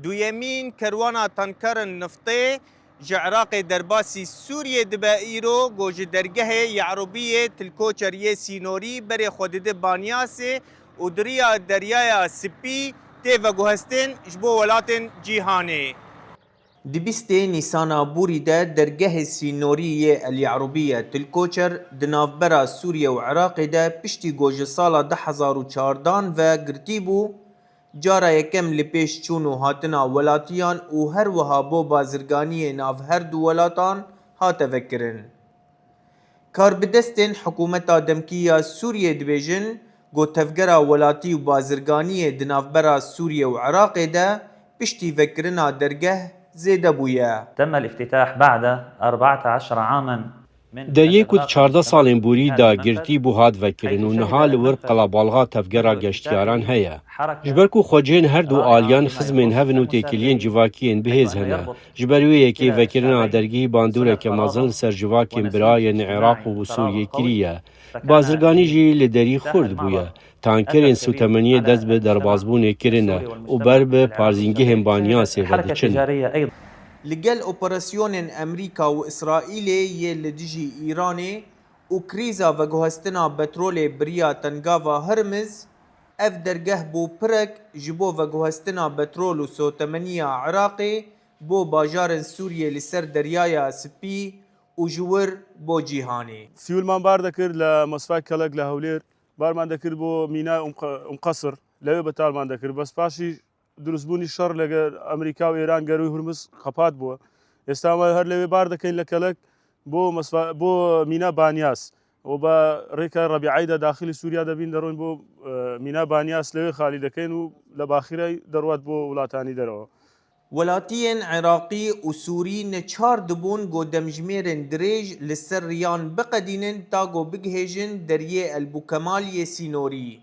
دویمین کروانا تانکرن نفطی جعراق درباسی سوریه دبائیرو گوج درگه یعروبیه تلکوچریه سینوری بری خودده بانیاسه و دریا دریای سپی تیوه گوهستن جبو ولاتن جیهانه. دبیسته نیسانا بوری ده درگه سینوری الیعروبیه تلکوچر دنافبرا سوریه و عراق ده پشتی گوج سالا 2014 و گرتی بو جارا یکم لپیش چونو هاتنا ولاتیان و هر وها بو بازرگانی ناف هر دو ولاتان هاته وکرن. کار بدستن حکومتا دمکیه سوریه دبیجن گو تفگرا ولاتی و بازرگانی دنافبرا سوریه و عراق ده پشتی وکرنا درگه زیده بویه. تم الافتتاح بعد 14 عاما در یک و 14 سالên borî da girtî bû hat vekirin û niha li wir qelebalga tevgera geştyaran heye. Ji ber ku xwecihên her du aliyan xizmên hevin û têkiliyên civakiyên bihêz hene, ji ber wê yekê vekirina dergehî bandoreke mezin li ser civakên birayên Iraq û Sûriyê kiriye. Bazirganî jî li derî xurt bûye. Tankerên sûtemeniyê dest bi derbasbûnê kirine û ber bi parzîngehên Banyasê ve diçin. لگل اپراسیونên امریکا و اسرائیلê yê li dijî Îranê û krîza veguhestina petrolê biriya tengava Hirmiz, ev dergeh bû pirek ji bo veguhestina petrol û sotemeniya Iraqê bo bajarên Sûriyê li ser deryaya Spî û ji wir bo cîhanê. سیولمان بار دەکرد لە مەسفای کەلک لە هەولێر بارمان دەکرد بۆ مینای قەسر لەوێ بەتالمان دەکرد بەس پاشی دروستبوونی شەڕ لەگەر ئەمریکا و ئێران گەروی هورمز خەپات بووە ئێستا هەر لەوێ بار دەکەین لە کەلک بۆ مینا بانیاس و بە ڕێکە ڕەبیعەیدا داخلی سووریا دەبین دەڕۆین بۆ مینا بانیاس لەوێ خالی دەکەین و لە باخیرەی دەڕوات بۆ وڵاتانی دەرەوە. ولاتیên عێراقی û Sûrî neçar dibûn got demjimêrên dirêj li ser riyan biqedînin ta got bigihêjin deryê Elbûkemaliyê Sînorî,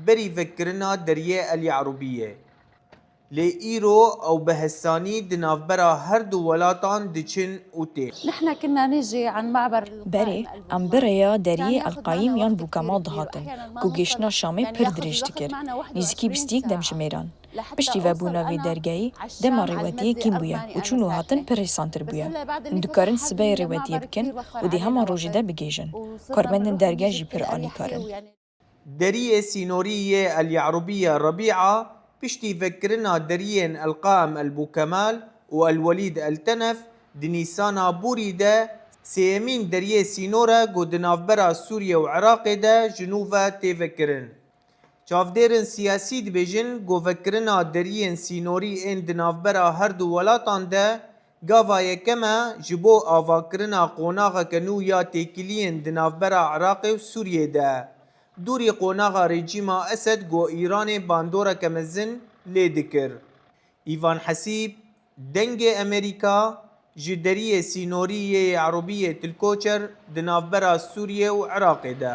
berî vekirina deryê Elyarûbiyê. Lê îro ew bi hesanî di navbera her du welatan diçin û tê. Berê em birêya deriyê Elqayîm yan Bûkemal dihatin ku gêştina Şamê pir dirêj dikir, nêzîkî bîstîk demjimêran. Piştî vebûna vê dergehê dema rêwetiyê kêm bûye û çûn û hatin pir hêsantir bûye. Hûn dikarin sibeyê rêwetiyê bikin û dê hema rojê de bigêjin. Karmendên dergeh jî pir alîkar in. Deriyê Sînorî yê Elyarûbîya Rebî'a piştî vekirina deriyên Elqam Elbûkemal û Elwelîd Eltenef di nîsana Bûrî de sêyemîn deriyê Sînor e got di navbera Sûriye û Iraqê de ji nû ve tê vekirin. Çavdêrên siyasî dibêjin got vekirina deriyên Sînorî ên di navbera her du welatan de gava yekem e ji bo avakirina qonaxeke nû ya têkiliyên di navbera Iraqê û Sûriyê de. Dûrî qonaxa rejîma Esed got Îranê bandoreke mezin lê dikir. Îvan Hesîb, dengê Amerîka ji deriyê Sînorî yê Ye'rûbiyê Tilkoçer di navbera Sûriye û Iraqê de.